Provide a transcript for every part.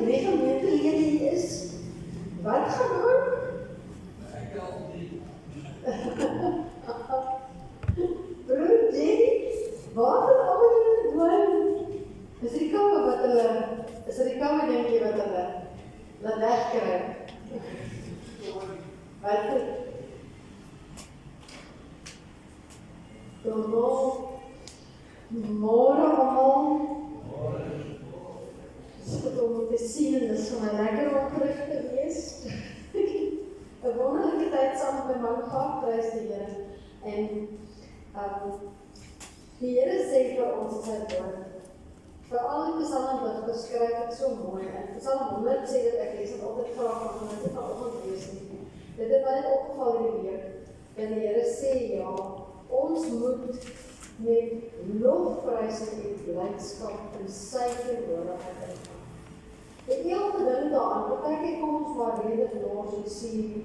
3 gemeentelede hier is, wat gaan aan? Broer Jenny, waar het almal julle verdwyn? Is die koue dingetjie wat hulle laat wegkry? Wat het? Môre almal. Dit om te sien en dis vir my lekker om terug te wees. 'n Wonderlike tyd saam met my man gehad, prys die Here. En die Here sê vir ons in sy woord, veral in Psalm wat geskryf het so mooi. En Psalm 100 sê dat ek lees dit altyd graag van dit vanoggend lees nie. Dit het my net opgeval hierdie week. En die Here sê ja, ons moet met lofprysing en blydskap in sy teenwoordigheid ingaan. Die eerste ding daaraan, partykeer kom ons maar redelik los en suur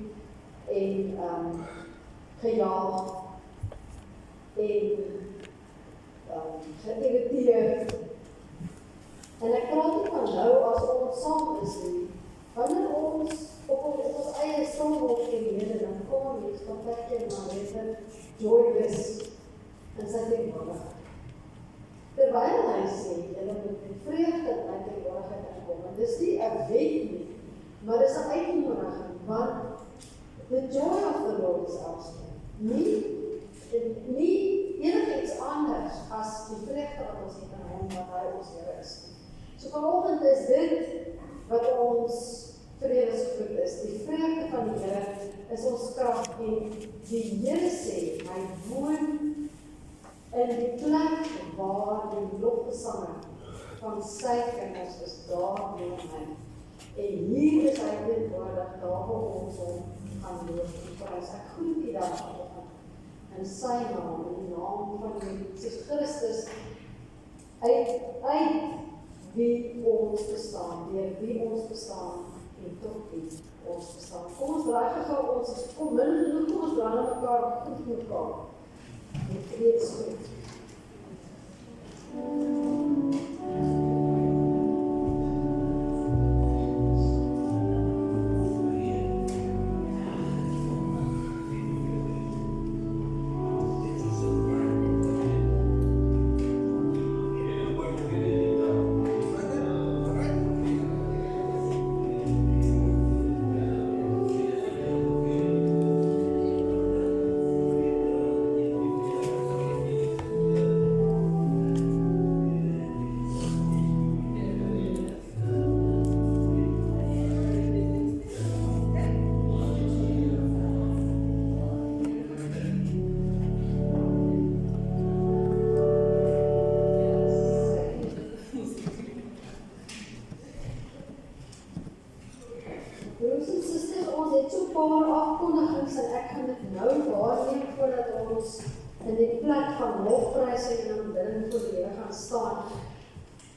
en gejaag en geïrriteerd. En ek praat nie van nou as ons saam is nie. Wanneer ons op ons eie stilword geleer, dan kom ons partykeer maar redelik joyless in sy teenwoordigheid. Terwyl hy sê, julle moet met vreugde in my teenwoordigheid inkom. En dis nie 'n wet nie, maar dis 'n uitnodiging, want the joy of the Lord is our strength. Nie enigiets anders as die vreugde wat ons het in hom, wat hy ons Here is. So vanoggend is dit wat ons vredesgoed is. Die vreugde van die Here is ons krag en die Here sê, hy woon in die plek waar die lofgesange van sy kinders is, daar woon hy. En hier is hy teenwoordig, daar waar ons hom gaan loof en prys. Ek groet die dag vanoggend in sy naam, in die naam van Jesus Christus, uit wie ons bestaan, deur wie ons bestaan en tot wie ons bestaan. Kom ons draai gou ons kom min genoeg, kom ons draai mekaar goed met mekaar. Met vredesgoed.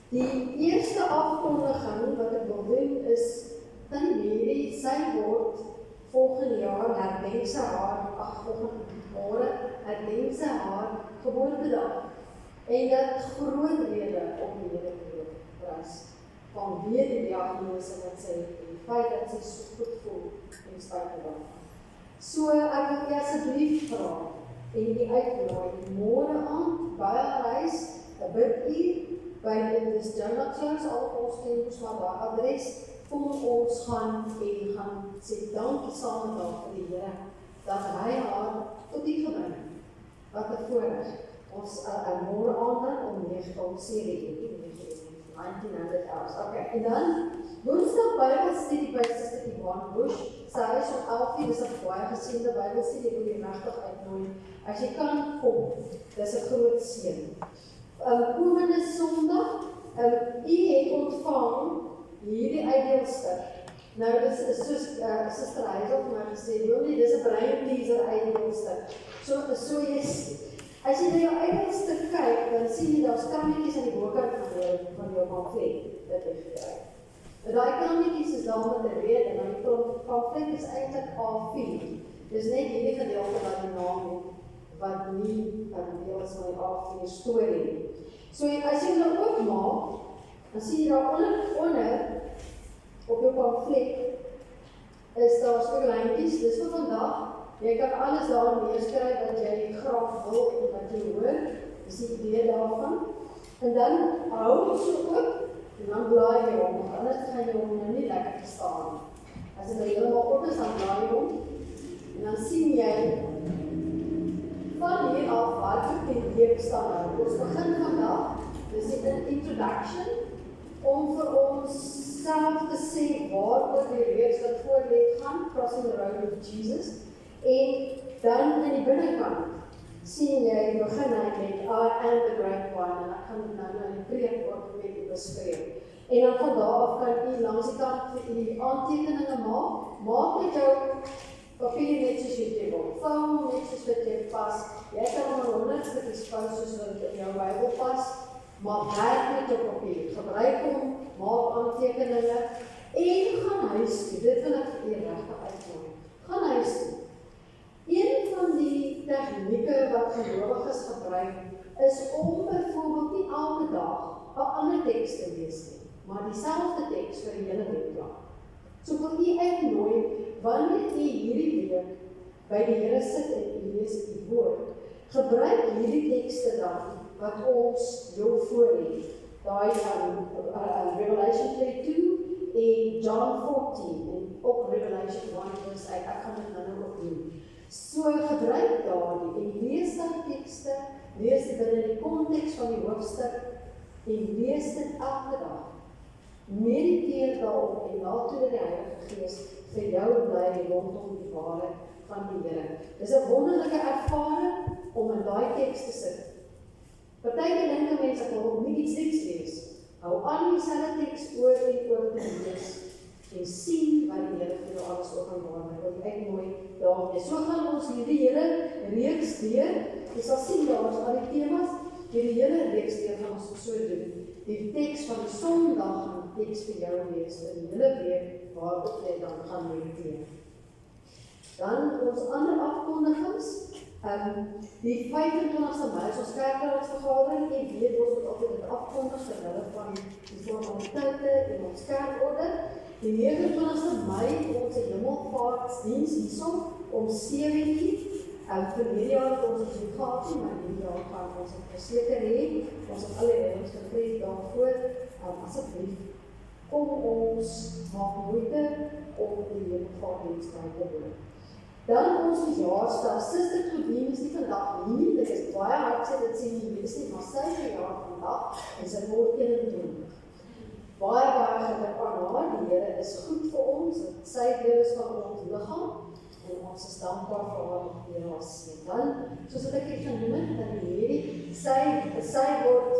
Die eerste afkondiging wat ek wil doen is, dan Mary, sy word volgende jaar herdenk sy haar, môre herdenk sy haar geboortedag. En dat groot rede op die Here prys, vanweë die diagnose wat sy het, die feit dat sy so goed voel en spyt daarvan. So ek wil jy asseblief vra en die uitnooi, môre aand by haar huis, 'n biduur, by die Journal Church, al ons kinders maar by adres, voor ons gaan en gaan sê dankie saam met haar vir die Here, dat hy haar tot die gebring, wat 'n voorreg. Ons môre aand om 1900 hours. Okay, en dan Woensdag Bybelstudie by Suster Yvonne Bush. Sy is om 11:00, dis 'n baie gesiende Bybelstudie, ek wil jou regtig uitnooi. As jy kan kom, dis 'n groot seën. Komende Sondag, u het ontvang hierdie uitdeelstuk. Nou, dit is soos Suster Hazel vir my gesê, dis 'n brain teaser uitdeelstuk. So jy as jy na jou uitdeelstuk kyk, dan sien jy daar's krammetjies aan die bokant van jou pamflet. Dit het gekry. Daai krammetjies is daar met 'n rede, en die pamflet is eintlik A4. Dis net hierdie gedeelte wat die naam het, wat nie 'n deel is van die A4 storie. So as jy nou oopmaak, dan sien jy daar onder meisies, dis vir vandag. Jy kan alles daar neerskryf wat jy graag wil en wat jy hoor. Dis die idee daarvan. En dan hou jy so op en dan blaai jy om, want anders gaan jy hom nou nie lekker verstaan. As jy nou helemaal op is, dan blaai jy om en dan sien jy van hier af wat op die week staan nou. Ons begin vandag, dis die introduction, om vir ons self te sê waaroor die reeks wat voorleed gaan, Crossing the Road with Jesus, en dan in die binnenkant sien jy, begin hy met I am the great one, en ek kan dit nou in die preek ook met u beskryf. En dan van daar af kan u langs die kant vir u aantekeninge maak met jou papier net soos jy wil, vou net soos wat jy pas, jy kan maar 100 stukkies vou soos wat in jou Bybel pas, maar werk met jou papier, gebruik hom, maak aantekeninge, en gaan huis toe, dit wil ek vir u regtig uitmaak, gaan huis toe. Een van die tegnieke wat gelowiges gebruik, is om byvoorbeeld nie elke dag 'n ander teks te lees nie, maar dieselfde teks vir die hele week. So wil u uitnooi, wanneer u hierdie week by die Here sit en u lees die woord, gebruik hierdie tekste dan, wat ons jou voorlees. Daai Revelation 22 en John 14 en ook Revelation 1 vers 8, ek kan dit nou ook doen. So gebruik daardie en lees daai tekste, lees dit binne die konteks van die hoofstuk en lees dit elke dag. Mediteer daarop en laat toe dat die Heilige Gees vir jou bly rondom die waarheid van die Here. Dis 'n wonderlike ervaring om in daai teks te sit. Partykeer dink mense ek wil nie iets lees. Hou aan dieselfde teks oor en oor te lees en sien wat die Here vir jou alles openbaar. Ek wil uitnooi daarmee. So gaan ons hierdie hele reeks deur. Jy sal sien daar is al die temas, hierdie hele reeks deur gaan ons so doen. Die teks van die Sondag gaan teks vir jou wees in die hele week waarop jy dan gaan mediteer. Dan ons ander afkondigings. Die 25ste Mei is ons kerkraadsvergadering. Ek weet ons moet altyd dit afkondig terwyl van die formaliteite en ons kerkorde. Die 29ste Mei ons hemelvaartsdiens hierso om 7:00. Verlede jaar het ons dit gehad, maar hierdie jaar gaan ons het verseker hê. Ons het al die reëlings getref daarvoor. Asseblief, kom ons maak moeite om die hemelvaartdiens by te woon. Dan ons verjaarsdag, Suster Claudine is nie vandag nie, dit is baie hartseer, dit sê nie wees nie, maar sy verjaar vandag en sy word 21. Baie geluk aan haar, die Here is goed vir ons, sy deel is van ons liggaam, en ons is dankbaar vir haar nog weer haar seën. Dan, soos wat ek het genoem het, dan hierdie, sy word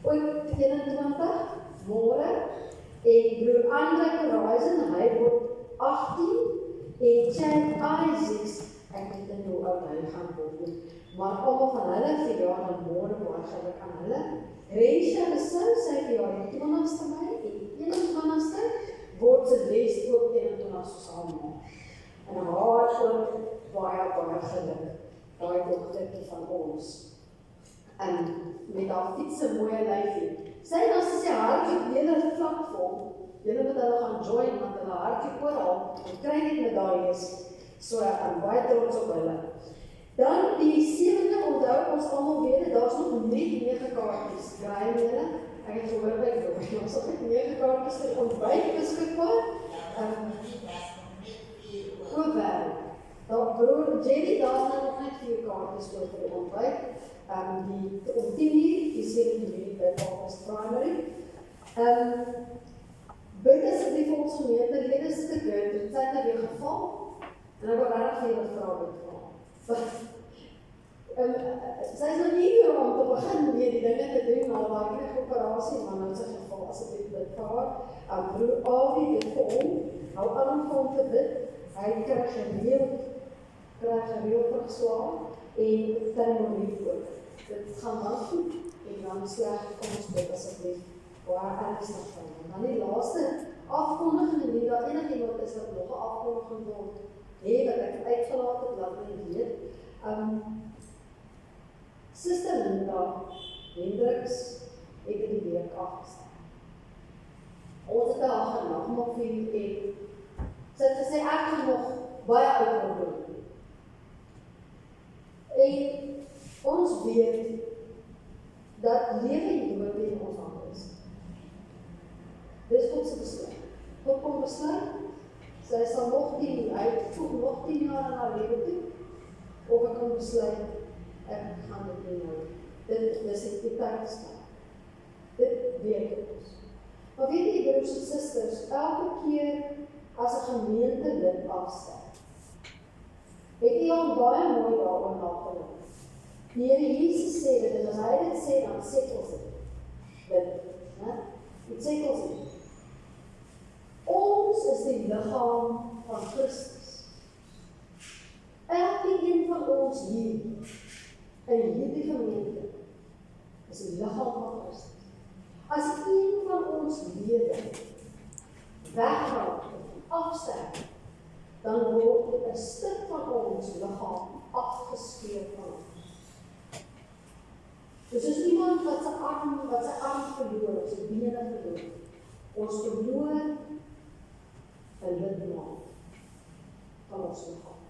ooit 21, môre, en broer Andre Horizon, hy word 18, en Chad Isaacs, ek weet nie hoe oud hy gaan word nie, maar almal van hulle verjaar dan môre baie geluk aan hulle. Reisha Rousseau, sy verjaar die 20ste Mei en die 21ste word sy les ook 21 soos almal. En haar ook baie geluk, daai dogtertjie van ons. En met haar fietsse mooie lyfie. Sy dan sy hartjie hele vlak vol. Julle moet hulle gaan join, want hulle hartjie oral, en kry net medaljes, so ek baie trots op hulle. Dan die 7de onthou ons almal weet, daar is nog net 9 kaartjies, draai julle, ek het gehoor by die ons het 9 kaartjies vir ontbyt beskikbaar, Goeie, dan broer Jerry, daar is nog net 4 kaartjies vir die ontbyt, om 10:00, die 7:00 by Paul's Primary. Bid asseblief vir ons gemeentelede se te good, dit sy het weer geval, en ek wil regtig vir julle vra dit vra. Sy is nog nie hier om te begin weer die dinge te doen, al waar ek die operasie, maar nou is sy geval, asseblief bid vir haar. Broer Avi, bid vir hom, hou aan vir hom te bid, hy krijg gereeld vergeslaan, en Thermonie ook. Dit gaan wel goed, en dan sleg, kom ons bid asseblief. Waar ernstig van. En dan die laaste afkondiging, en nie dat enig iemand is wat nog 'n afkondiging word, wat ek uitgelaat het, laat my weet. Suster Linda Hendriks het die week afgestaan. Ons het haar genagmaak vir en sy het gesê, ek gaan nog baie uitdagend. En ons weet dat lewe en dood in ons hande is. Dis God se besluit. God kom besluit, sy sal nog 10, hy voeg nog 10 jaar aan haar lewe toe, of ek kan besluit, ek gaan dit nie nou. Dit is die tyd gestaan. Dit weet ons. Maar weet jy, broers en susters, elke keer as 'n gemeente lid afstel, het jy al baie mooi daaroor nagedacht. Die Here Jesus sê dit, en as hy dit sê, dan setels dit. Dit setels dit. Ons is die liggaam van Christus. Elkeen van ons hier, in hierdie gemeente, is die liggaam van Christus. As een van ons lede wegraak, afsterf, dan word 'n stuk van ons liggaam afgeskeer van ons. Dus is iemand wat sy arm verloor, sy bene verloor. Ons verloor 'n lidmaat van ons liggaam.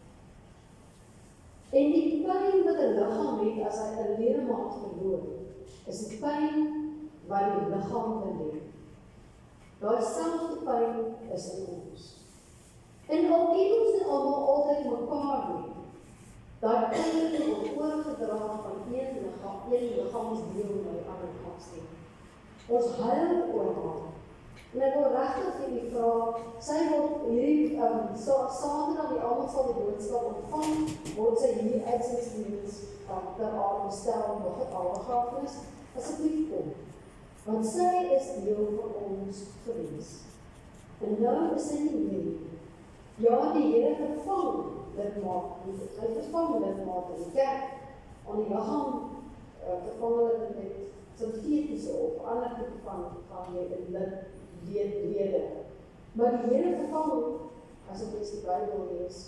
En die pyn wat 'n liggaam het as hy 'n ledemaat verloor, is die pyn wat die liggaam beleef. Daai selfde pyn is in ons. En al ken ons dit almal altyd mekaar nie, daai pyn word oorgedra van een liggaamsdeel na die ander liggaamsdeel. Ons huil oor haar. En ek wil regtig vir die vraag, sy word hierdie Saterdag, die almal sal die boodskap ontvang, word sy hier uit sy diens ter aarde bestel, nog 'n ouer begrafnis, asseblief kom. Want sy is deel van ons gewees. En nou is sy nie meer. Ja, die Here vervang lidmaat, hy vervang lidmaat in die kerk, aan die liggaam vervang hulle met sinfetiese of ander tipe van lede. Maar die Here vervang, as ek die Bybel lees,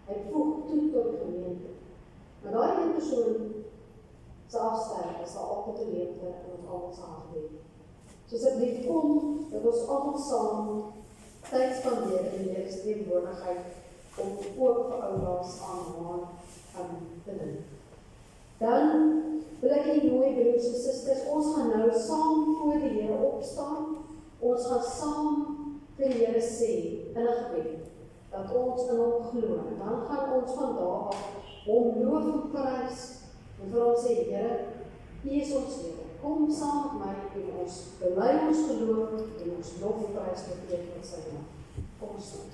hy voeg toe tot gemeente. Maar daai een persoon se afsterwe sal altyd 'n leemte in ons almal se hart hê. So asseblief kom, dat ons almal saam tyd spandeer in die Here se teenwoordigheid om ook vir oulaas aan haar te dink. Dan wil ek julle nooi, broers en susters, ons gaan nou saam voor die Here opstaan. Ons gaan saam vir die Here sê in 'n gebed dat ons in hom glo. En dan gaan ons van daar af hom loof en prys en vir ons sê, Here, U is ons Here. Kom saam met my en ons bely ons geloof en ons lof en prys vir U en sy naam. Kom ons staan.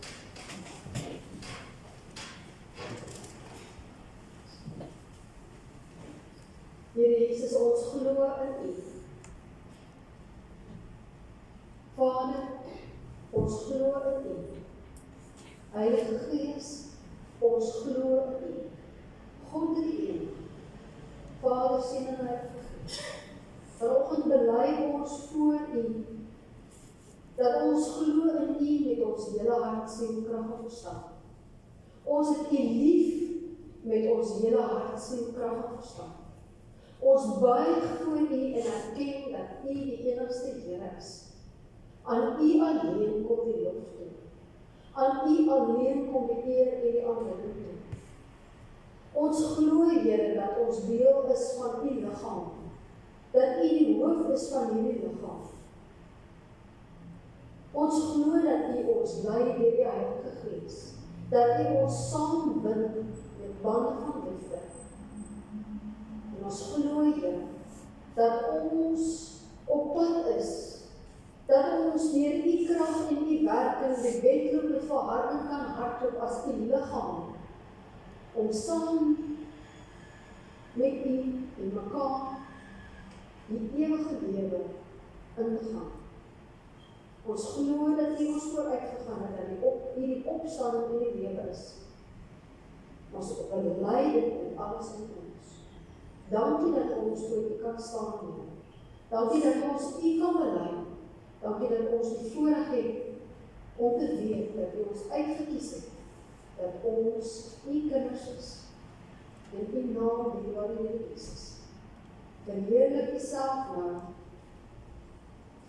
Here Jesus, ons glo in U. Vader, ons glo in U. Heilige Gees, ons glo in U. God die Een, Vader, Seun en Heilige Gees. Vanoggend bely ons voor U, dat ons glo in U met ons hele hart, siel, krag en verstand. Ons het U lief met ons hele hart, siel, krag en verstand. Ons buig voor U en erken dat U die enigste Here is. Aan U alleen kom die lof toe. Aan U alleen kom die eer en die aanbidding toe. Ons glo, Here, dat ons deel is van U liggaam. Dat U die hoof is van hierdie liggaam. Ons glo dat U ons lei deur die Heilige Gees. Dat U ons saambind met bande van liefde. En ons glo, Here, dat ons op pad is, dat ons deur U krag en U werking die wedloop met volharding kan hardloop as U liggaam, om saam met U en mekaar die ewige lewe in te gaan. Ons glo dat U ons vooruit gegaan het, dat die opstanding in die lewe is. Ons bely dit in alles in ons. Dankie dat ons voor U kan staan neem. Dankie dat ons U kan bely. Dankie dat ons die voorreg het om te weet dat U ons uitgekies het, dat ons U kinders is. In U naam die Here Jesus. Verheerlik U self nou,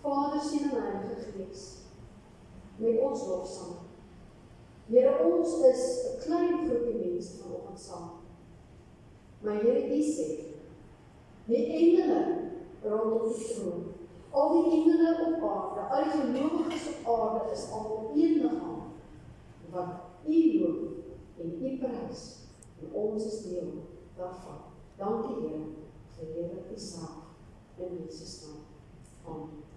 Vader, Seun en Heilige Gees, met ons lofsang. Here, ons is 'n klein groepie mense vanoggend saam. Maar Here, U sê, die engele rondom die troon, al die engele op aarde, al die gelowiges op aarde is almal een liggaam, wat U loof en U prys, en ons is deel daarvan. Dankie Here, verheerlik U self in Jesus naam. Amen.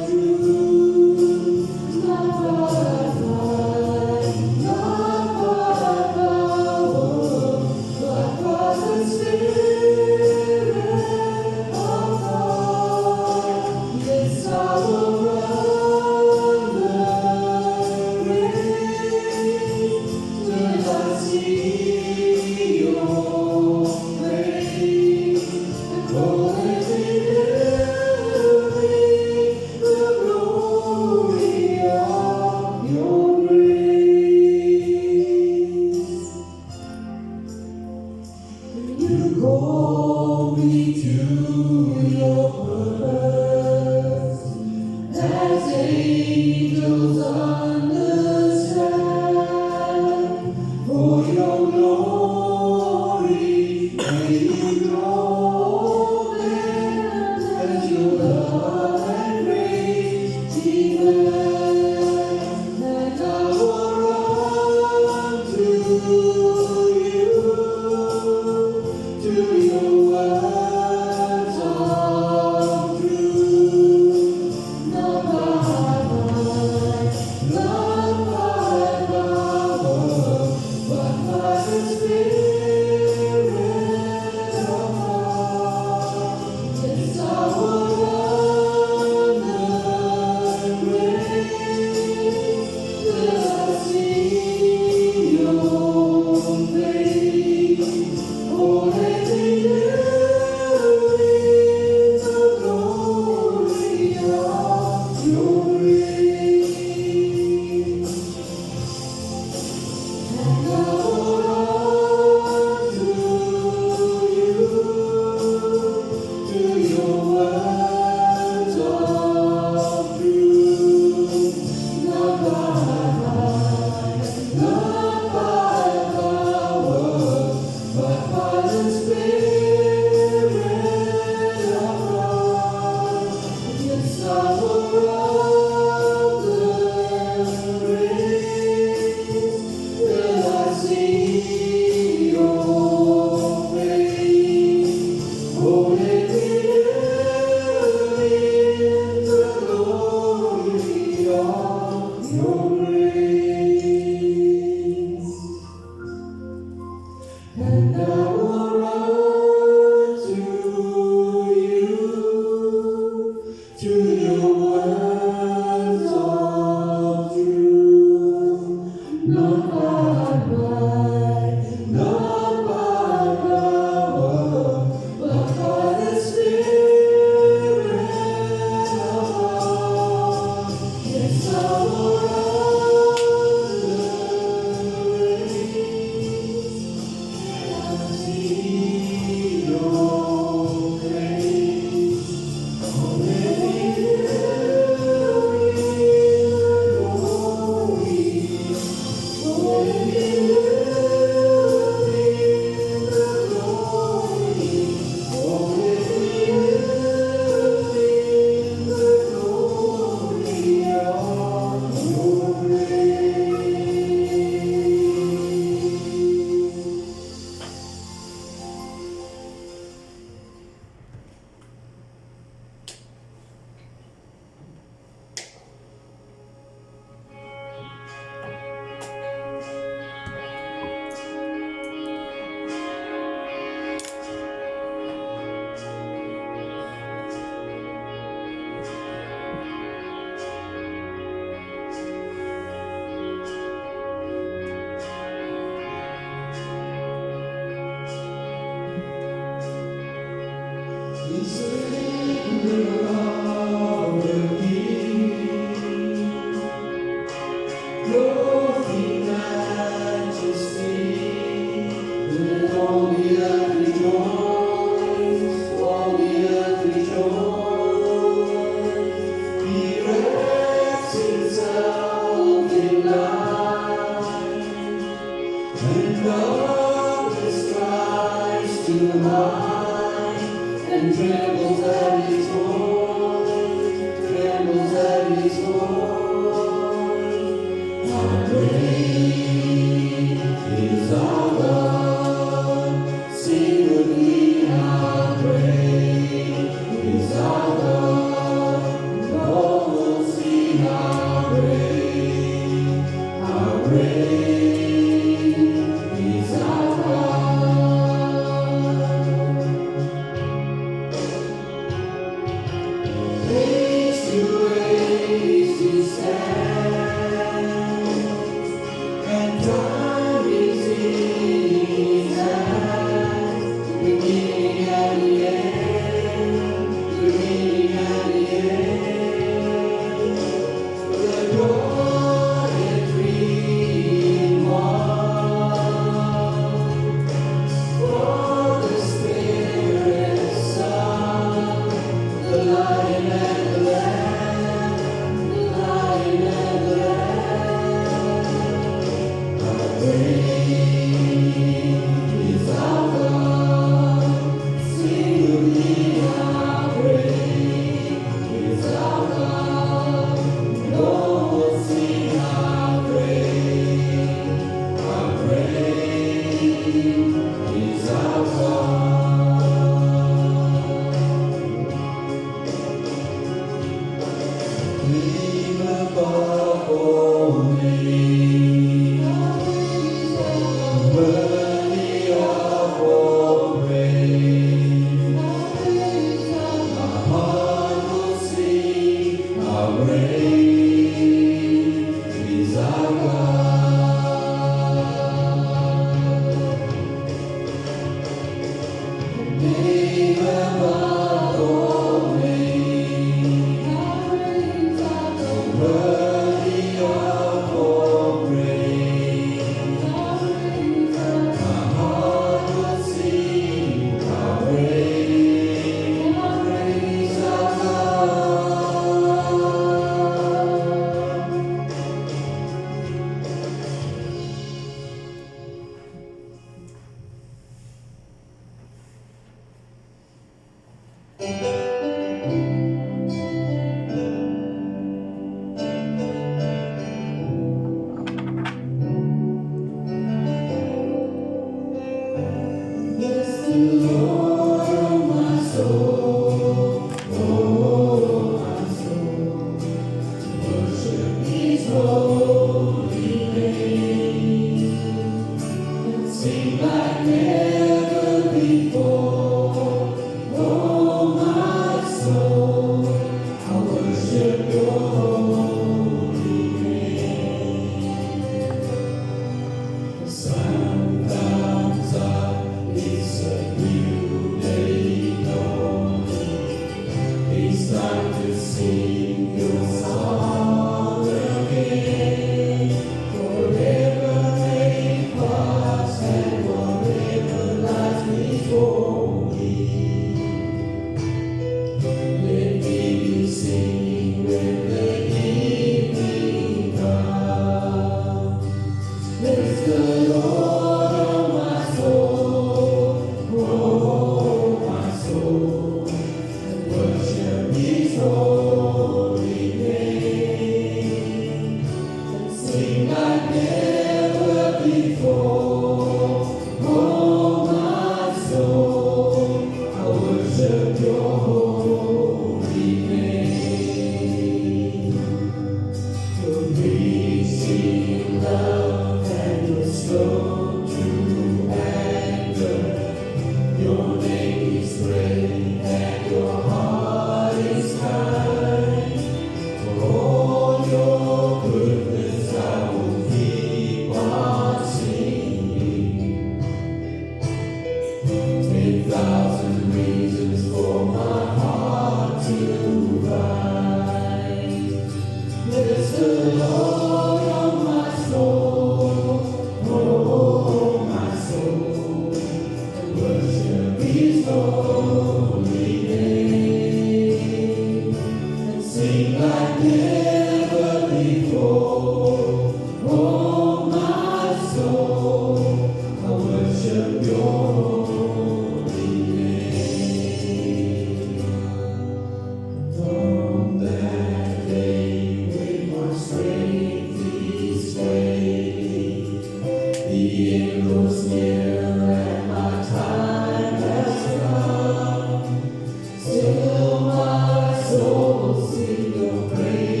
Still my soul sing your praise.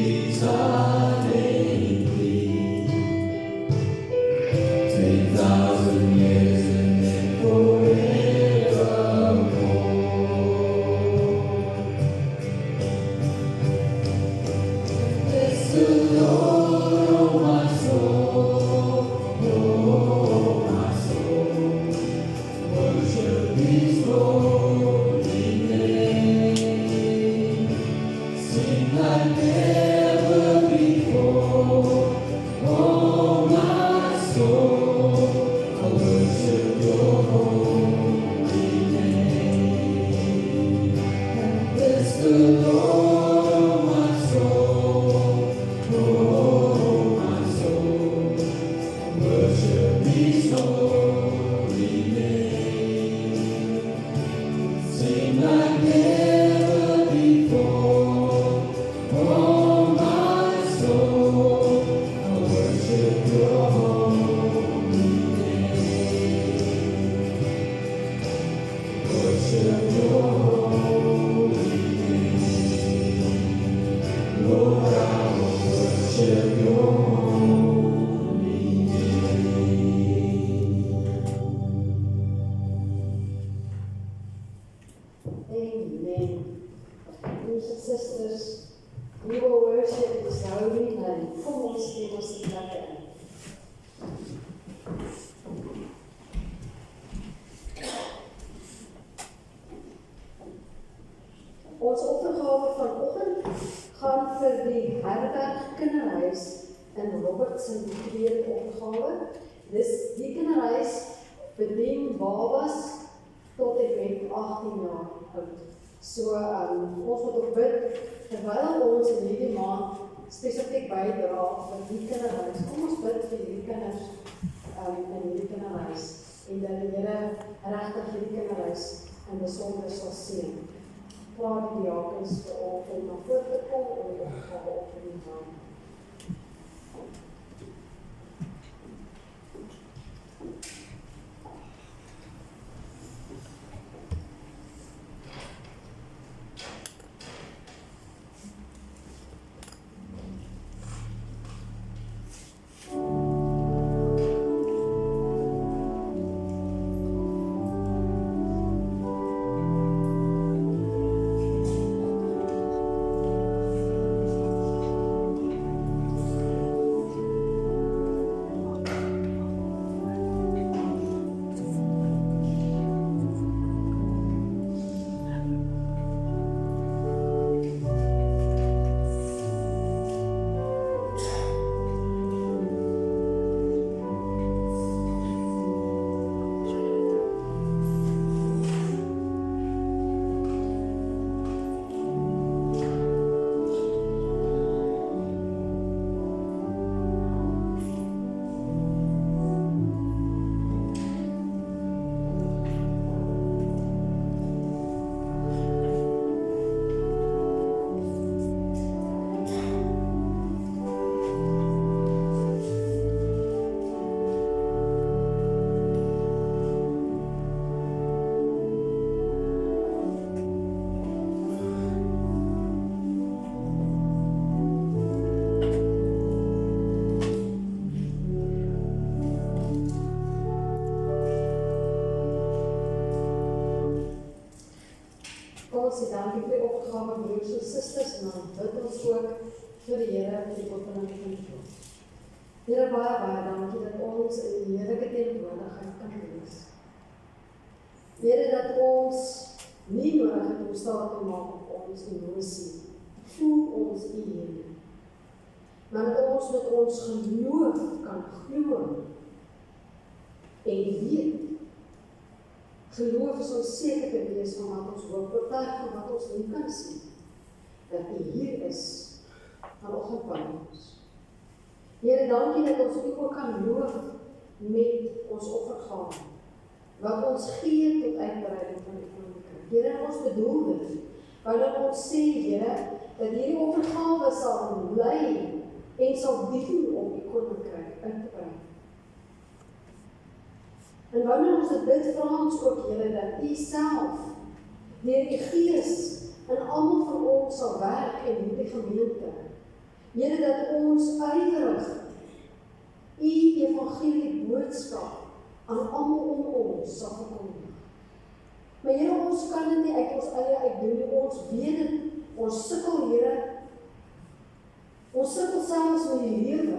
Ons opdragawe vanoggend gaan vir die Herberg Kinderhuis in Robertson die tweede opgawe. Dis die kinderhuis bedien babas tot en met 18 jaar oud. So ons moet ook bid terwyl ons in hierdie maand spesifiek bydra vir die kinderhuis. Kom ons bid vir hierdie kinders in hierdie kinderhuis en dat die Here regtig hierdie kinderhuis in besonder sal seën. Vra die diakens om na voor te kom en die opgawe op te neem. Ons sê dankie vir die opgawe, broers en susters, en dan bid ons ook vir die Here vir die opwinding van die God. Here, baie dankie dat ons in die heerlike teenwoordigheid kan wees. Here, dat ons nie nodig het om staat te maak op ons emosie. Voel ons die Here. Maar dat ons met ons geloof kan glo en weet. Geloof is ons seker te wees van wat ons hoop, oortuig van wat ons nie kan sien, dat U hier is, vanoggend by ons. Here, dankie dat ons U ook kan loof met ons offergawe, wat ons gee tot uitbreiding van die koninkryk. Here, ons bedoel dit, wanneer ons sê, Here, dat hierdie offergawe sal lei en sal dien om die koninkryk uit te brei. En wanneer ons dit bid, vra ons ook, Here, dat U self, deur die Gees, in almal van ons sal werk in hierdie gemeente. Here, dat ons ywerig U evangelie boodskap aan almal om ons sal verkondig. Maar Here, ons kan dit nie uit ons eie uitdoen nie, ons weet dit, ons sukkel, Here, Ons sukkel selfs met die lewe,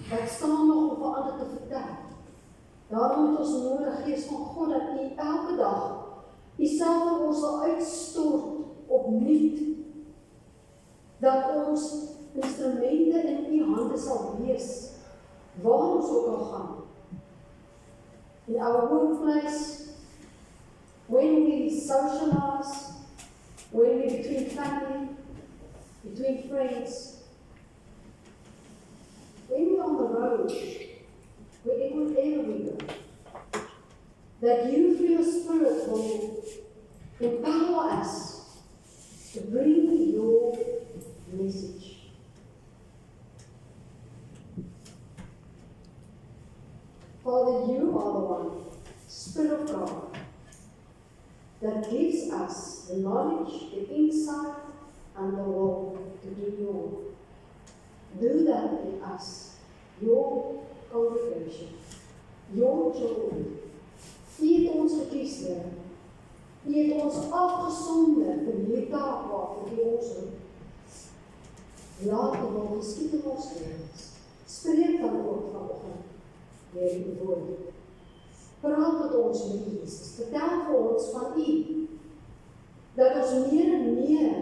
wat staan nog om vir ander te vertel. Daarom het ons nodig, Gees van God, dat U elke dag Uself in ons sal uitstort opnuut, dat ons instrumente in U hande sal wees, waar ons ook al gaan. In our workplace, when we socialize, when we between family, between friends, when we're on the road, wherever we go, that You through Your Spirit will empower us to bring Your message. Father, You are the one, Spirit of God, that gives us the knowledge, the insight, and the will to do Your will. Do that in us, Your congregation, Your children. U het ons gekies, Here. U het ons afgesonder vir die taak waarvoor U ons roep. Laat U wil geskied in ons lewens. Spreek dan ook vanoggend deur U woord. Praat met ons met Jesus. Vertel vir ons van U, dat ons meer en meer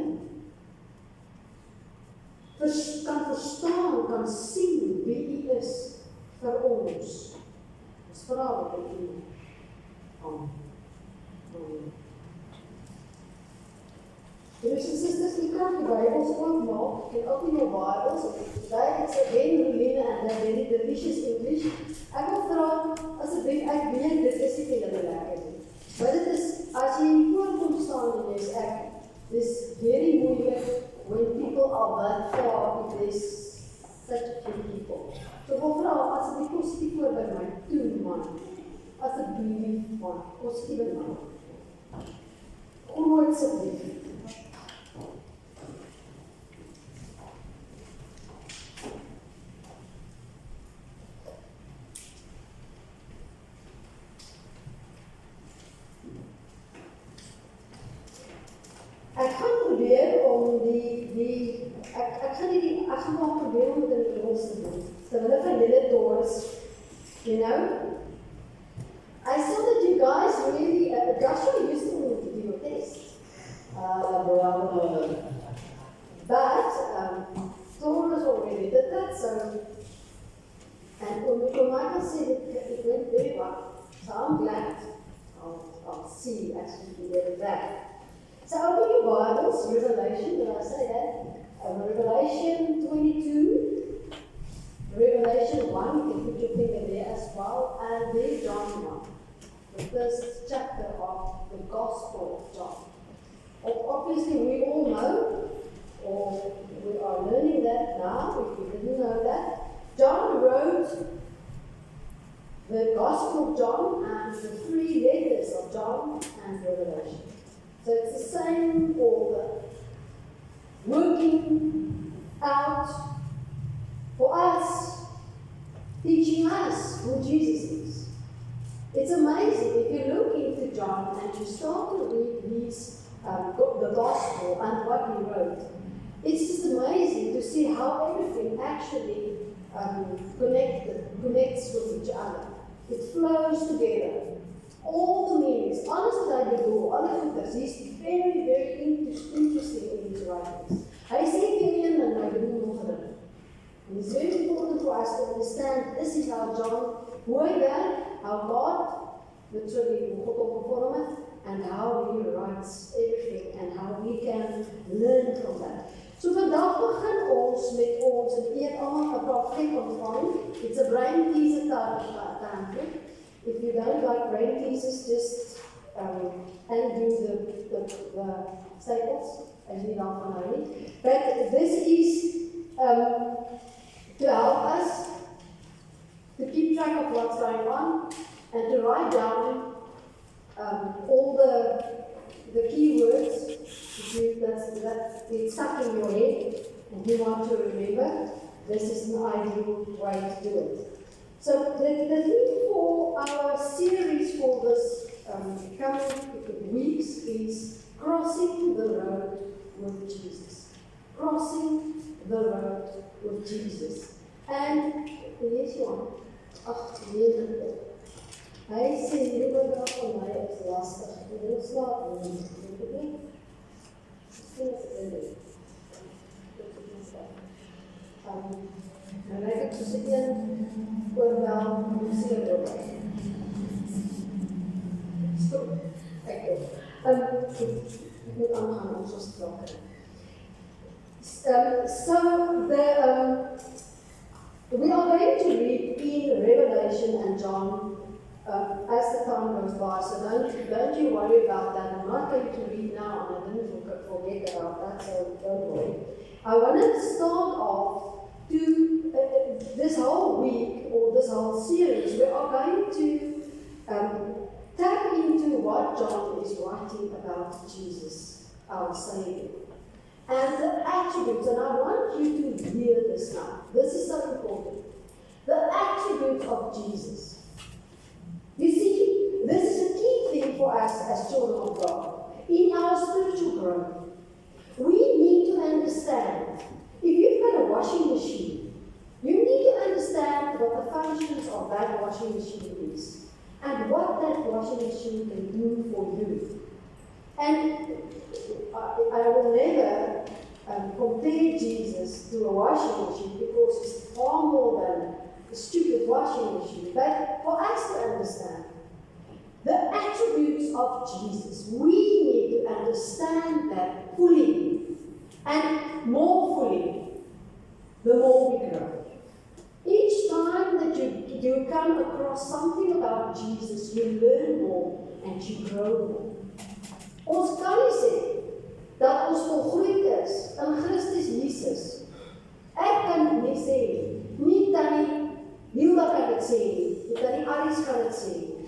kan verstaan, kan sien wie U is vir ons. Ons vra dit in U. Amen. Broers en susters, U kan die Bybels oopmaak, en ook in jou Bybels, it's again Helena and a very delicious English. Ek wil vra, asseblief, ek weet, dit is nie vir julle lekker nie. Maar dit is, as jy in voorkom staan en jy is ek, this very moeilijk when people are that far, it is such a few people. So ek wil vra, asseblief, kom sit die voor by my, toe man. Asseblief, man, kom sit die by my. Groot asseblief. Ek gaan probeer om ek gaan maar probeer om dit in Engels te doen. Terwyl van julle Doris, you know, I saw that you guys really, Joshua used to do a test. But Doris already did that, so, and when Michael said it went very well, so I'm glad I'll see you actually get that. So open your Bibles, Revelation, did I say that? Revelation 22, Revelation 1, you can put your finger there as well, and then John 1, the first chapter of the Gospel of John. Obviously we all know, or we are learning that now, if you didn't know that, John wrote the Gospel of John and the 3 letters of John and Revelation. So it's the same author, working out for us, teaching us who Jesus is. It's amazing if you look into John and you start to read the Gospel and what he wrote. It's just amazing to see how everything actually connects with each other. It flows together. All the meanings, alles wat hy bedoel, alle goeders, he's very, very interesting in his writings. Hy sê vir een en hy bedoel nog een. And it's very important for us to understand this is how John, hoe hy werk, how God, literally, hoe God opgevorm het, and how he writes everything, and how we can learn from that. So vandag begin ons met ons, en eet allemaal een profeet ontvang. It's a brain teaser time. If you don't like brain teasers, just undo the staples, as you don't know it. But this is to help us to keep track of what's going on and to write down all the key words that it's stuck in your head and you want to remember. This is an ideal way to do it. So the theme for our series for this coming weeks is Crossing the Road with Jesus. Crossing the Road with Jesus. And yes, you are. Hy sê hierdie oordrag van my is lastig. Ek wil slaap neem. Dink ek nie? Miskien is dit nie. Nou lyk ek soos een oorwel museum oorwel. So, ek moet aangaan om soos te praat. We are going to read in Revelation and John as the time goes by, so don't you worry about that. I'm not going to read now, and I didn't forget about that, so don't worry. I want to start off to this whole week, or this whole series, we are going to tap into what John is writing about Jesus, our Savior. And the attributes, and I want you to hear this now. This is so important. The attributes of Jesus. You see, this is a key thing for us as children of God. In our spiritual growth, we need to understand. If you've got a washing machine, you need to understand what the functions of that washing machine is, and what that washing machine can do for you. And I will never compare Jesus to a washing machine, because it's far more than a stupid washing machine. But for us to understand the attributes of Jesus, we need to understand that fully, and more fully, the more we grow. Each time that you come across something about Jesus, you learn more and you grow more. Ons kan nie sê dat ons volgroeid is in Christus Jesus. Ek kan dit nie sê nie Tannie Hilda kan dit sê nie, Tannie Aries kan dit sê nie.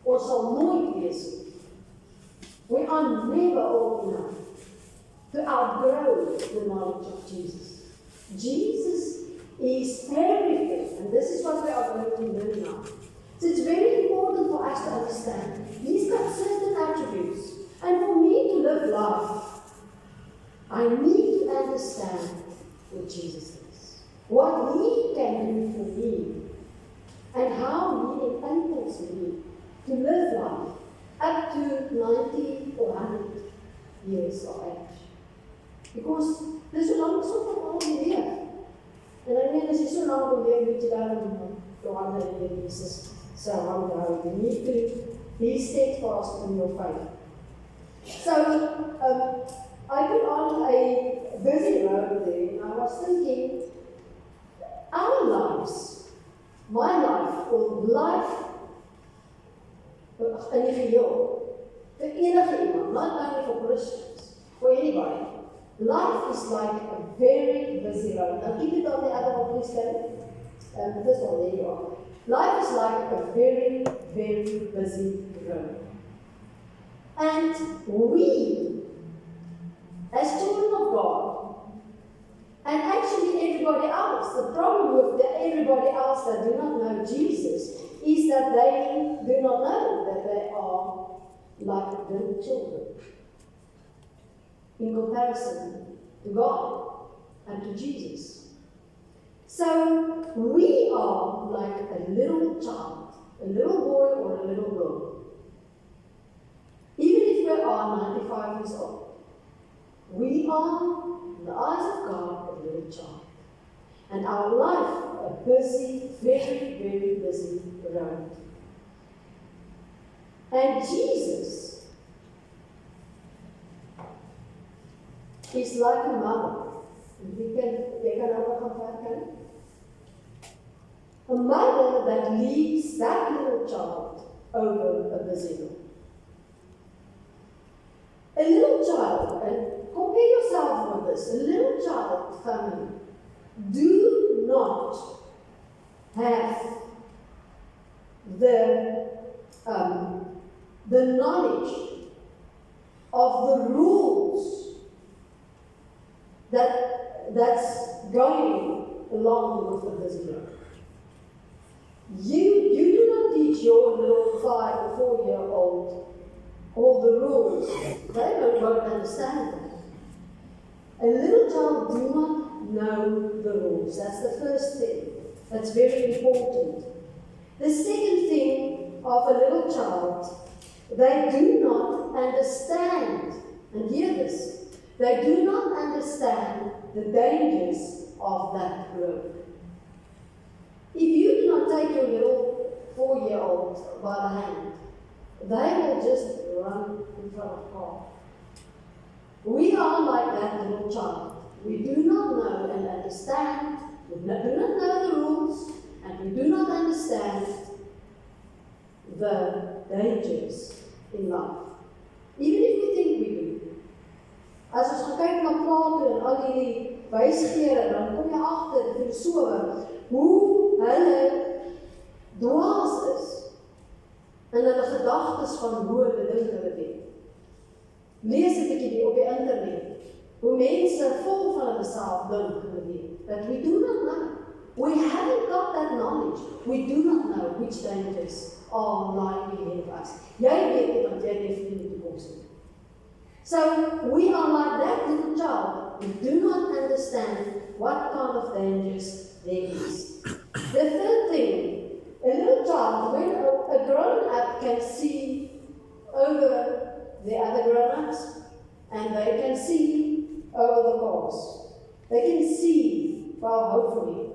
Ons sal nooit wees nie. We are never old enough to outgrow the knowledge of Jesus. Jesus is everything, and this is what we are going to learn now. So it's very important for us to understand. He's got certain attributes. And for me to live life, I need to understand who Jesus is, what He can do for me, and how He enables me to live life up to 90 or 100 years of age. Because there's a lot of stuff in here. And I mean, there's so long to live with you, honor Jesus. So you need to be steadfast in your faith. So, I got on a busy road there, and I was thinking, our lives, my life, or life, in die geheel, for enige iemand, not only for Christians, for anybody, life is like a very busy road. Now keep it on the other one, please, Kevin. This one, there you are. Life is like a very, very busy road. And we, as children of God, and actually everybody else, the problem with everybody else that do not know Jesus is that they do not know that they are like little children in comparison to God and to Jesus. So we are like a little child, a little boy or a little girl. Even if we are 95 years old, we are, in the eyes of God, a little child. And our life, a busy, very, very busy road. And Jesus is like a mother. A mother that leads that little child over a busy road. A little child, and compare yourself with this, a little child family do not have the knowledge of the rules that's going along with the busy road. You do not teach your little 5 or 4-year-old all the rules. They won't understand that. A little child do not know the rules. rules. That's the first thing. That's very important. The second thing of a little child, they do not understand, and hear this, they do not understand the dangers of that road. If you do not take your little 4-year-old by the hand, they will just run in front of the car. We are like that little child. We do not know and understand, we do not know the rules, and we do not understand the dangers in life. Even if we think we do. As ons gaan kyk na Plato en al die wysgeere, dan kom jy agter die filosofe hoe hulle dwaas is in hulle gedagtes van hoe hulle dink hulle weet. Lees 'n bietjie op die internet hoe mense vol van hulle self dink hulle weet. But we do not know. We haven't got that knowledge. We do not know which dangers are lying ahead of us. Jy weet nie wat jy definitely moet toekoms nie. So we are like that little child. We do not understand what kind of dangers there is. The third thing, a little child, when a grown-up can see over the other grown-ups, and they can see over the cars. They can see, well, hopefully,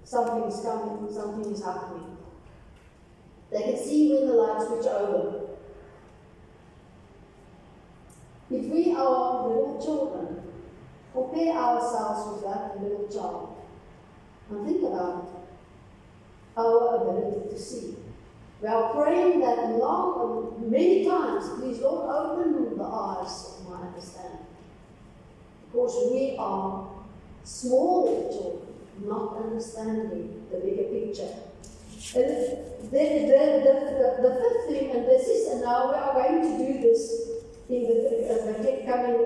something is coming, something is happening. They can see when the lights switch over. If we are little children, compare ourselves with that little child and think about our ability to see. We are praying that many times, please Lord, open the eyes of my understanding. Because we are small children, not understanding the bigger picture. And the fifth thing, and this is, and now we are going to do this in the coming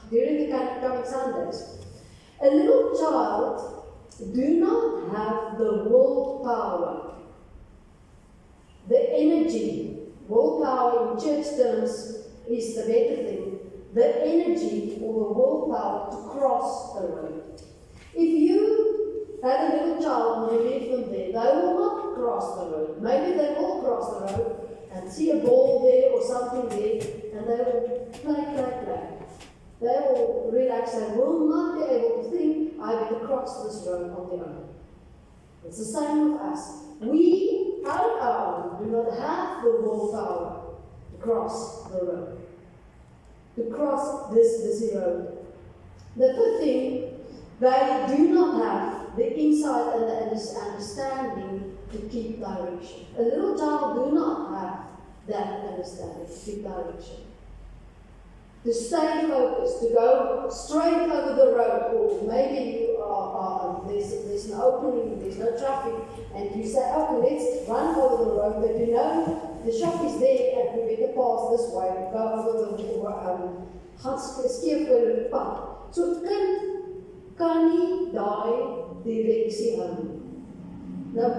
during the coming Sundays. A little child do not have the willpower, the energy. Willpower in church terms is the better thing. The energy or the willpower to cross the road. If you have a little child and you leave them there, they will not cross the road. Maybe they will cross the road and see a ball there or something there, and they will play. They will relax. They will not be able to think, I better cross this road on their own. It's the same with us. We, on our own, do not have the willpower to cross the road, to cross this busy road. The fifth thing, they do not have the insight and the understanding to keep direction. A little child do not have that understanding to keep direction. To stay focused, to go straight over the road, or maybe you there's an opening, there's no traffic, and you say, okay, let's run over the road, but you know the shop is there and we better pass this way, go over the skeef oor die pad. So 'n kind kan nie daai direksie hou. Nou,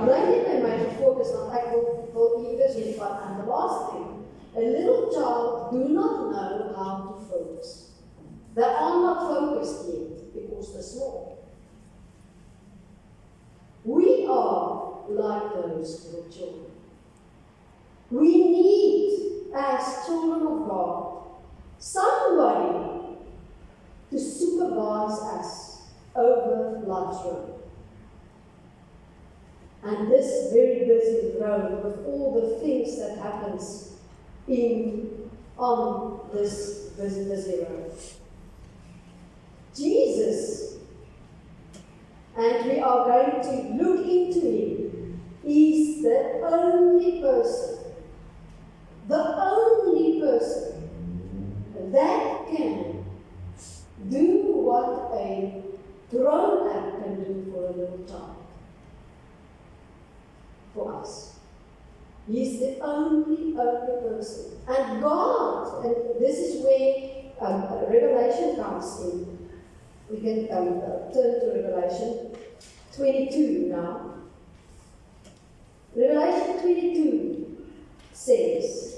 bly net by my gefocus, want ek wil eers hiervan aan. The last thing, a little child do not know how to focus. They are not focused yet because they're small. We are like those little children. We need, as children of God, somebody to supervise us over life's road. And this very busy road with all the things that happens on this busy road. Jesus, and we are going to look into him, is the only person that can do what a grown-up can do for a little child. For us. He's the only person. And God, and this is where Revelation comes in. We can turn to Revelation 22 now. Revelation 22 says,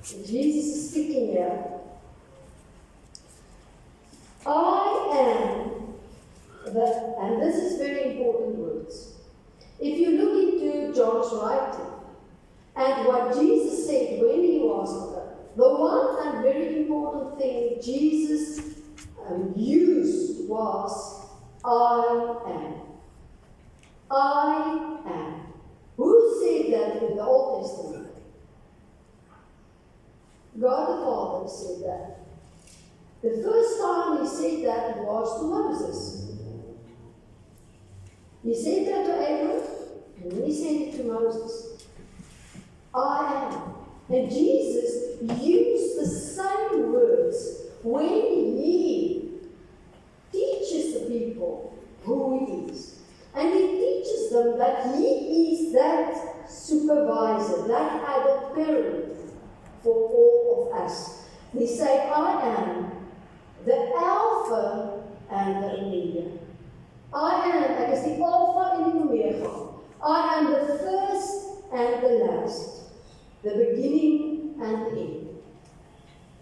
Jesus is speaking here, I am and this is very important words. If you look into John's writing, and what Jesus said when he was on earth, the one and very important thing Jesus used was, I am. I am. Who said that in the Old Testament? God the Father said that. The first time he said that was to Moses. He said that to Aaron, and then he said it to Moses. I am. And Jesus used the same words when he teaches the people who he is. And he teaches them that he is that supervisor, that adult parent for all of us. He said, I am the Alpha and the Omega. I am, ek is die Alpha en die Omega. I am the first and the last, the beginning and the end.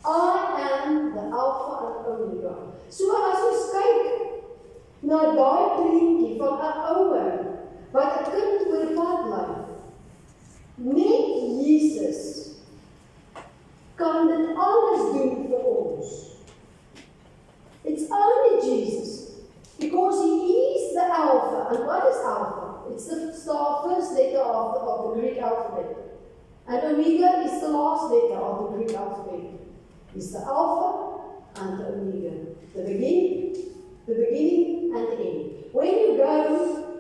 I am the Alpha and Omega. So as ons kyk na daai prentjie van 'n ouer wat 'n kind oor pad lei, net Jesus kan dit alles doen vir ons. It's only Jesus, because he is the Alpha. And what is Alpha? It's the first letter of the Greek alphabet. And Omega is the last letter of the Greek alphabet. It's the Alpha and the Omega. The beginning and the end. When you go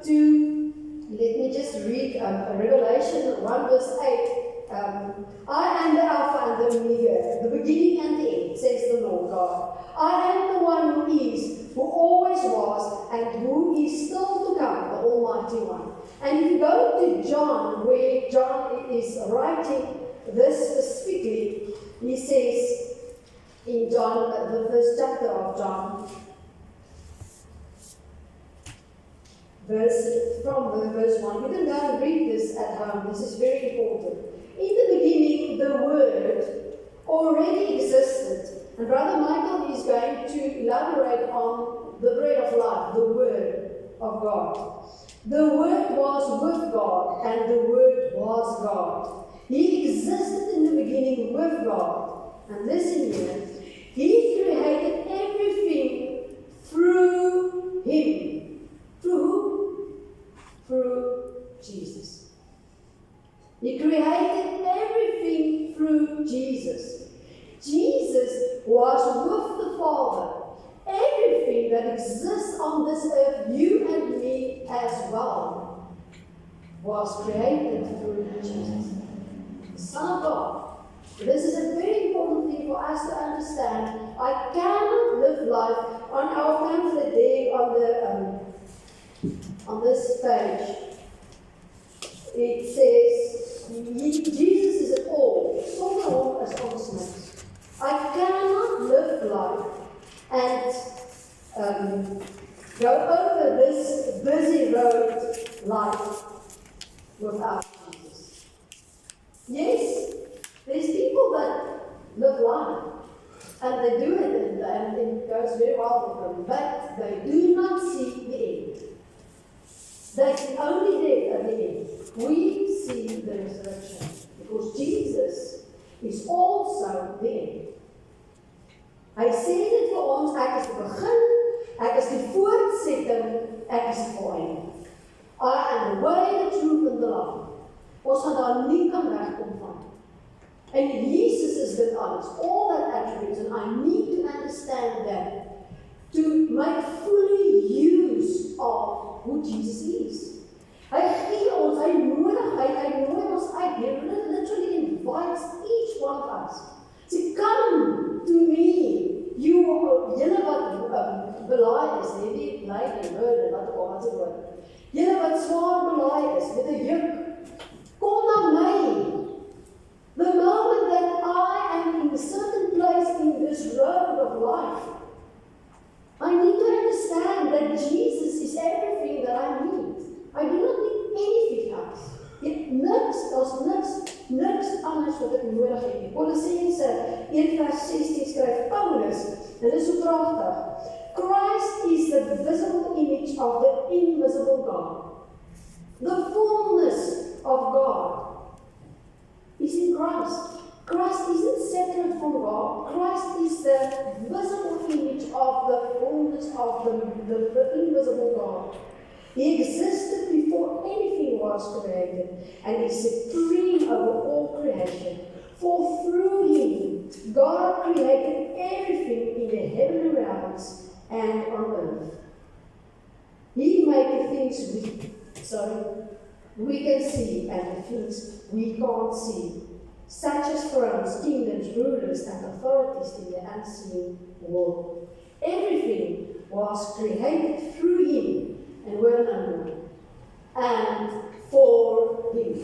to, let me just read Revelation 1 verse 8. I am the Alpha and the Omega, the beginning and the end, says the Lord God. I am the one who is, who always was, and who is still to come, the Almighty One. And if you go to John, where John is writing this specifically, he says in John, the first chapter of John, from verse 1. You can go and read this at home. This is very important. In the beginning, the Word already existed. And Brother Michael is going to elaborate on the bread of life, the Word of God. The Word was with God, and the Word was God. He existed in the beginning with God. And listen here, He created everything through Him. Through who? Through Jesus. He created everything through Jesus. Jesus was with the Father. Everything that exists on this earth, you and me as well, was created through Jesus, the Son of God. This is a very important thing for us to understand. I cannot live life on our pamphlet there on this page. It says, Jesus is at all, sonder hom is ons niks. I cannot live life and go over this busy road life without Jesus. Yes, there's people that live life and they do it and it goes very well with them, but they do not see the end. They can only live at the end. We see the resurrection because Jesus is also the end. Hy sê dit vir ons, ek is die begin, ek is die voortsetting, ek is die volleinding. I am the way, the truth and the life. Ons gaan daar nie kan wegkom van. En Jesus is dit alles, all that attributes, and I need to understand that to make fully use of who Jesus is. Hy gee ons, hy nooi ons uit, he literally invites each one of us. Say, come to me, julle wat belaai is, nie lijk en burden, wat se woord. Julle wat swaar belaai is, met 'n juk, kom na my. The moment that I am in a certain place in this road of life, I need to understand that Jesus is everything that I need. I do not need anything else. Niks anders wat ek nodig het. Kolossense 1:16 skryf Paulus, dit is so pragtig. Christ is the visible image of the invisible God. The fullness of God is in Christ. Christ isn't separate from God. Christ is the visible image of the fullness of the invisible God. He existed before anything was created, and is supreme over all creation. For through him, God created everything in the heavenly realms and on earth. He made the things we can see and the things we can't see, such as thrones, kingdoms, rulers, and authorities in the unseen world. Everything was created through him and were unknown, and for him.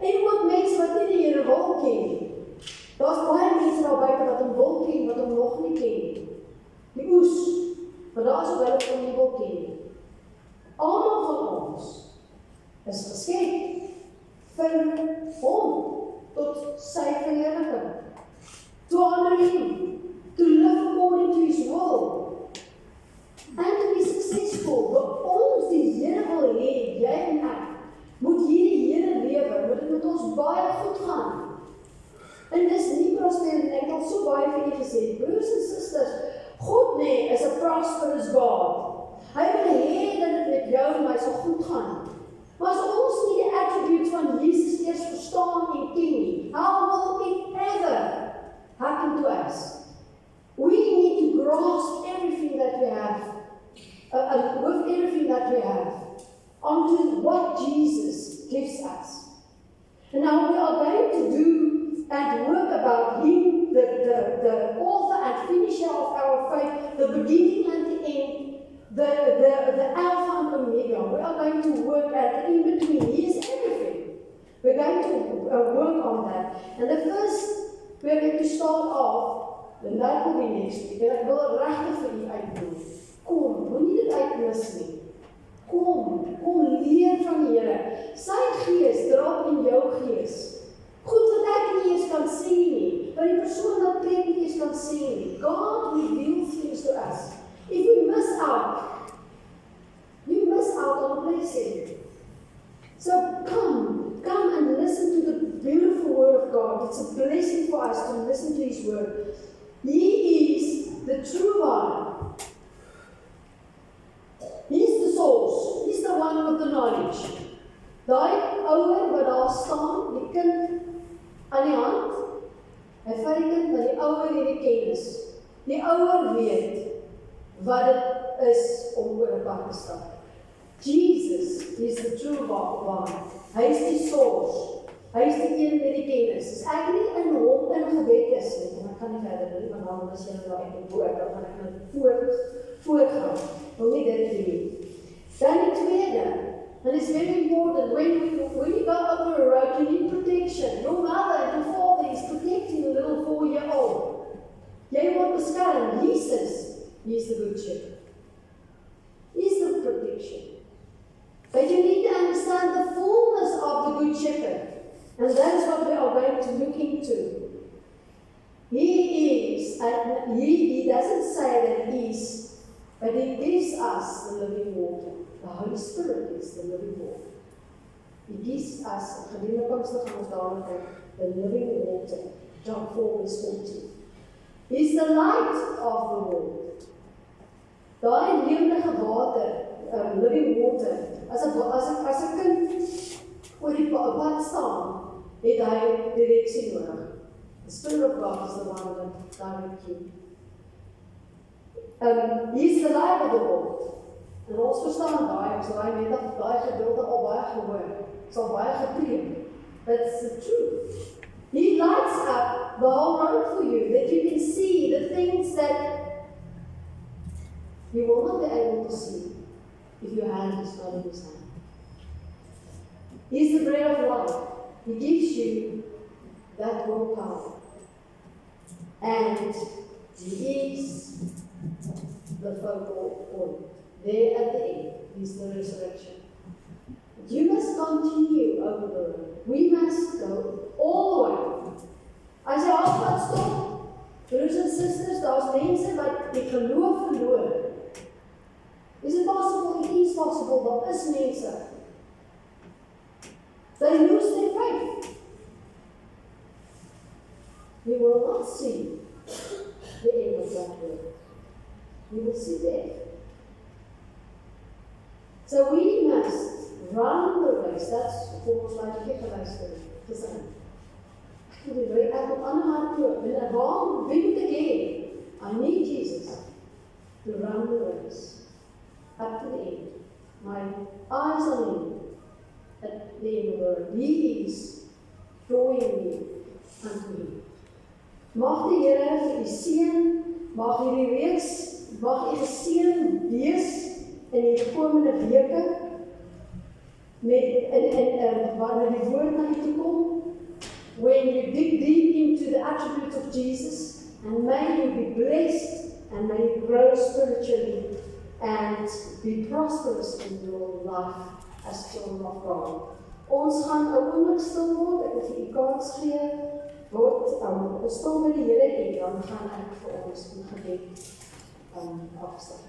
En ook mense wat nie die Here wil ken nie. Daar's baie mense daar buite wat hom wil ken, wat hom nog nie ken nie. Die oes, maar daar is ook hulle wat hom nie wil ken nie. Almal van ons is geskep vir hom, tot sy verheerliking. To honor him, to live according to his will, and to be successful. Wat ons die Here wil hê, jy en ek, moet hierdie Here lewe, moet dit met ons baie goed gaan. En dis nie prosperity, ek het al so baie vir julle gesê, broers en susters, God is 'n prosperous God. Hy wil hê dat dit met jou en my so goed gaan. Maar as ons nie die attributes van Jesus eers verstaan en ken nie, how will it ever happen to us? We need to grasp everything that we have, with everything that we have, onto what Jesus gives us. And now we are going to do and work about him, the author and finisher of our faith, the beginning and the end, the Alpha and Omega. We are going to work at the in-between. He is everything. We're going to work on that. And the first, we're going to start off, and that will be next week. En ek wil regtig vir u uitdoen. Kom, moenie dit uitmis nie. Kom leer van die Here. Sy gees dra in jou gees. Goed wat ek nie eens kan sien nie, wat die persoon wat preek nie eens kan sien nie. God reveals things to us. If we miss out, you miss out on a blessing. So come and listen to the beautiful word of God. It's a blessing for us to listen to his word. He is the true one. He's the source. He's the one with the knowledge. Daai ouer wat daar staan, die kind aan die hand, hy vat die kind na die ouer hierdie kennis. Die ouer weet wat dit is om oor 'n pad te stap. Jesus is the true one. Hy is die source. Hy is die een met die kennis. As ek nie in hom ingebed is nie, en ek kan nie verder doen, want dan as jy nou uit die woord, dan gaan ek nou voortgaan. Wil nie dit doen. Dan die tweede, and it's very important, when you go over a road, you need protection. Your mother and your father is protecting a little 4-year-old. Jy word beskerm. Jesus, he is the good shepherd. He is the protection. But you need to understand the fullness of the good shepherd. And that is what we are going to look into. He is, and he doesn't say that he is, but he gives us the living water. The Holy Spirit is the living water. He gives us, the living water. John 4:14. He's the light of the world. Daai lewendige water, living water, as 'n kind oor die pad staan, het hy direksie nodig. The Spirit of God is the one that directs you. He's the light of the world. En ons verstaan daai, ons daai net dat daai gedeelte al baie gehoor, ons al baie gepreek. That's the truth. He lights up the whole road for you, that you can see the things that you will not be able to see if your hand is not in his hand. He's the bread of life. He gives you that willpower. And he is the focal point. There at the end is the resurrection. But you must continue over the road. We must go all the way. As jy afpad stop, broers en susters, daar's mense wat die geloof verloor. mense. They lose their faith. We will not see the end of that world. We will see death. So we must run the race. That's voor ons like geluister gesê. Ek moet aan hardloop. En waarom? Wie moet ek hê? I need Jesus to run the race up to the end. My eyes on Him at the end of the road. He is drawing me unto Him. Mag die Here vir u seën, mag hierdie reeks, mag u geseën wees in die komende weke met wanneer die woord na u toe kom. When you dig deep into the attributes of Jesus, and may you be blessed, and may you grow spiritually, and be prosperous in your life as children of God. Ons gaan 'n oomblik stil word, ek wil vir u kans gee, ons stil by die Here en dan gaan ek vir ons in gebed afstel.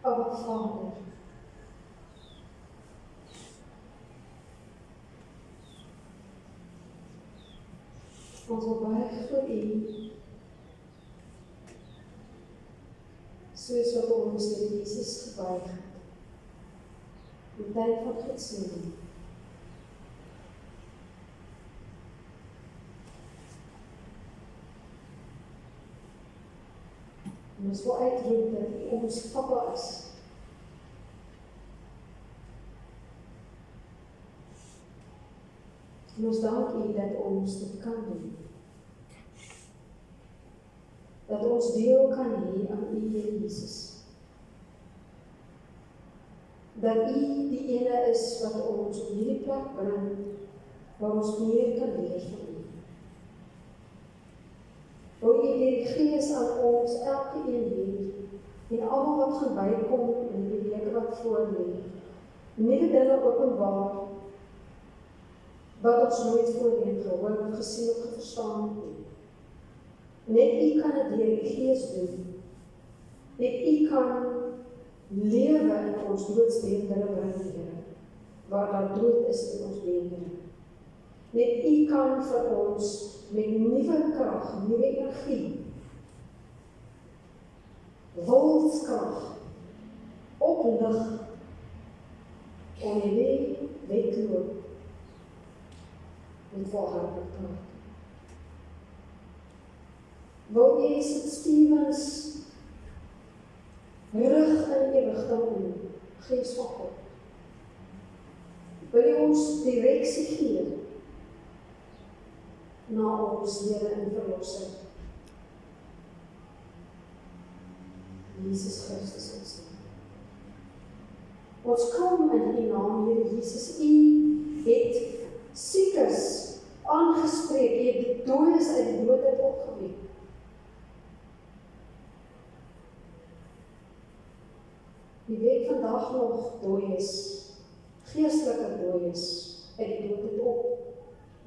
Our Father, ons wil buig voor U, soos wat ons deur Jesus gebuig het, in tyd van Getsemane. En ons wil uitroep dat U ons Papa is. En ons dank U dat ons dit kan doen. Dat ons deel kan hê aan U, Here Jesus. Dat U die ene is wat ons op hierdie plek bring, waar ons meer kan leer van U. Wil U die Gees aan ons, elke een hier, en almal wat gaan bykom in die weke wat voor lê, nuwe dinge openbaar, wat ons nooit voorheen gehoor, gesien of verstaan het. Net U kan dit deur die Gees doen. Net U kan lewe in ons doodsbeendere bring, Here, waar daar dood is in ons beendere. Net U kan vir ons met nuwe krag, nuwe energie, wilskrag, oplig, om die wedloop met volharding praat. Wil U St. Stevens rig in die rigting om, Gees van God. Wil U ons direksie gee na ons Here en Verlosser, Jesus Christus ons naam. Ons kom in U naam, Here Jesus. U het siekes aangespreek, U het die dooies uit die dood uit opgewek. U weet vandag nog dooies, geestelike dooies uit die dood uit op,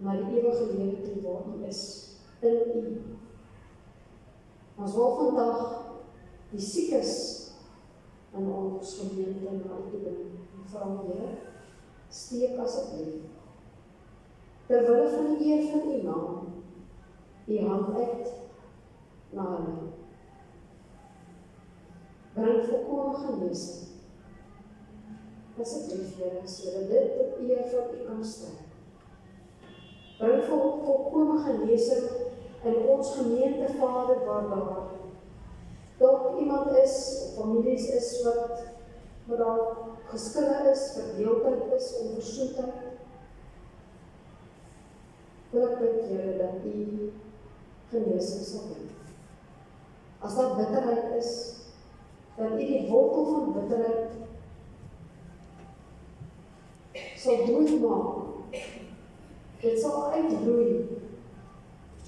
maar die ewige lewe toe waar U is, in U. Ons wil vandag die siekes in ons gemeente na U toe bring. En vra Here, steek asseblief, terwille van die eer van U naam, U hand uit na hulle. Bring volkome genesing. Asseblief, Here, sodat dit tot eer van U kan strek. Bring volkome genesing in ons gemeente, Vader, waar daar dalk iemand is, of families is wat daar geskille is, verdeeldheid is, onversoetheid. Wil ek bid, Here, dat U genesing sal bring. As daar bitterheid is, dat U die wortel van bitterheid sal doodmaak. Dit sal uitroei,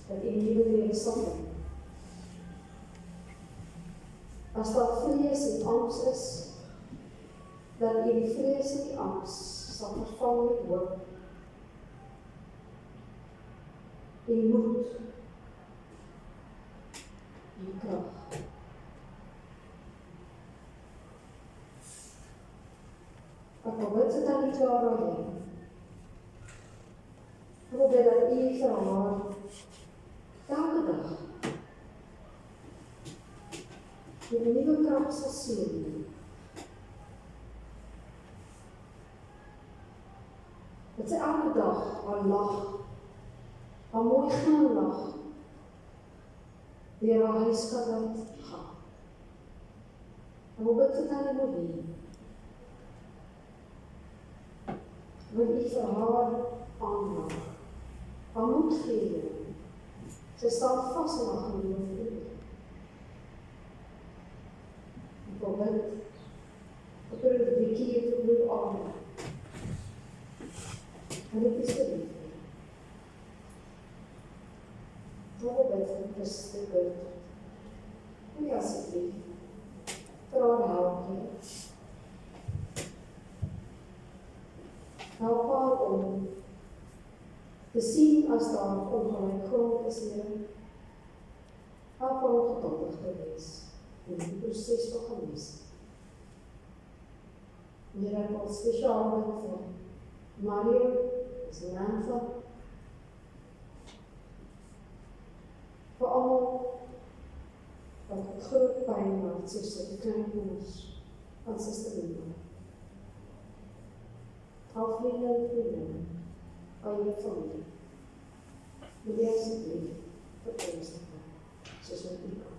dat U nuwe lewe sal bring. As daar vrees en angs is, dat U die vrees en die angs sal vervang met hoop. U moed, U krag. Ek wil bid sit aan die Clara heen. Ek wil bid dat U vir haar elke dag met 'n nuwe krag sal seën. Dat sy elke dag haar lag, haar mooi glimlag deur haar huis kan laat gaan. Ek wil bid vir Tannie Louise. Wil U vir haar aanmaak, haar moed gee. Sy staan vas in haar geloof. Ek wil bid, ek wil die keer verbloed aan. En dit is die liefde. Ek wil bid vir Christus bid. Wil jy asseblief vir haar help, Heer. Help haar om te sien as daar ongelyk grond is, Here. Help haar om geduldig te wees in die proses van genesing. Here, ek wil spesiaal bid vir Mario, Samantha, vir almal wat groot pyn maak, soos die klein kinders van Suster Lina. Al vriende en vriendin, al jou familie, wil jy asseblief verkomstig maak, soos wat U kan.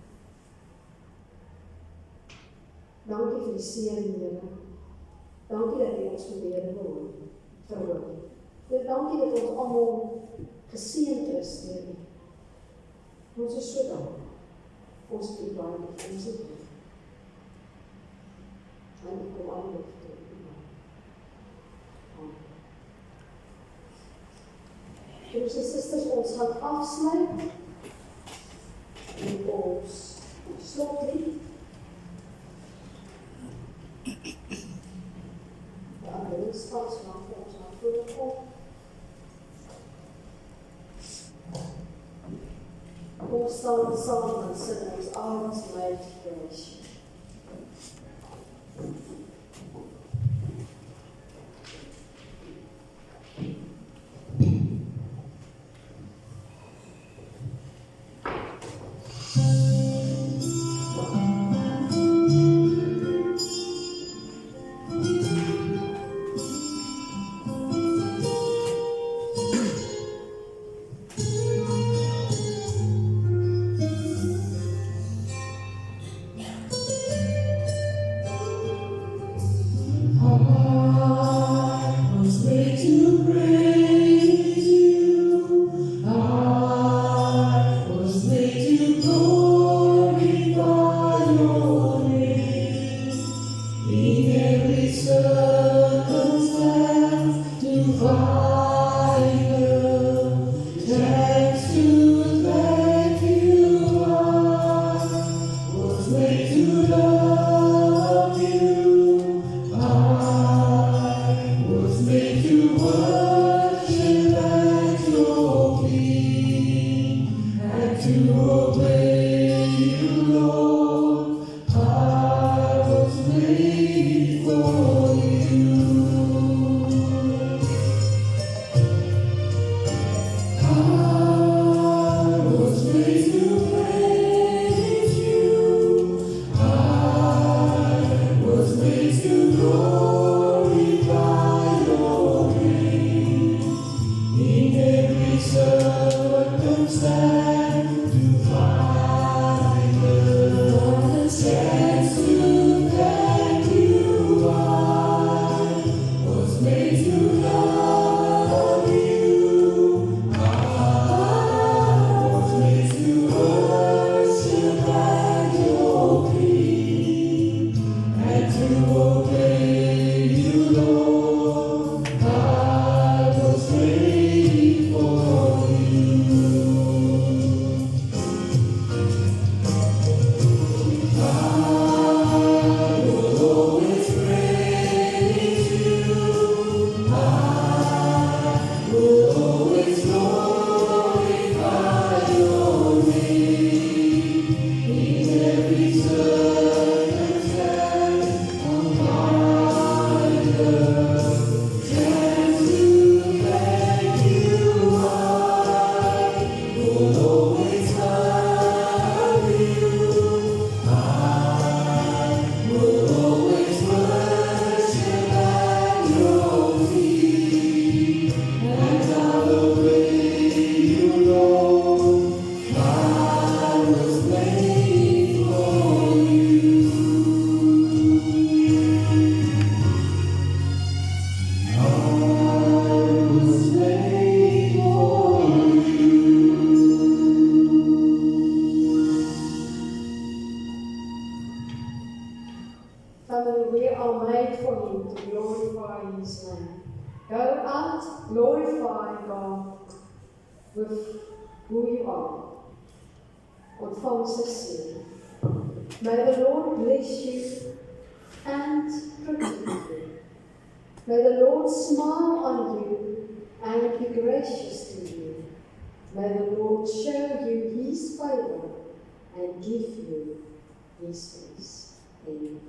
Dankie vir die seën, Here. Dankie dat U ons gebede verhoor. Dankie dat ons almal geseënd is deur U. Ons is so dankbaar. Ons het U baie lief, ons het lief. En U kom aan lief toe. Broers en susters, ons gaan afsluit met ons slotlied. De aanbiddingskans maak ons na vore kom. Ons staan saam en sing ons arms wijd praise. Family, we are made for Him to glorify His name. Go out, glorify God with who you are. Ontvang sy seën. May the Lord bless you and protect you. May the Lord smile on you and be gracious to you. May the Lord show you His favor and give you His peace. Amen.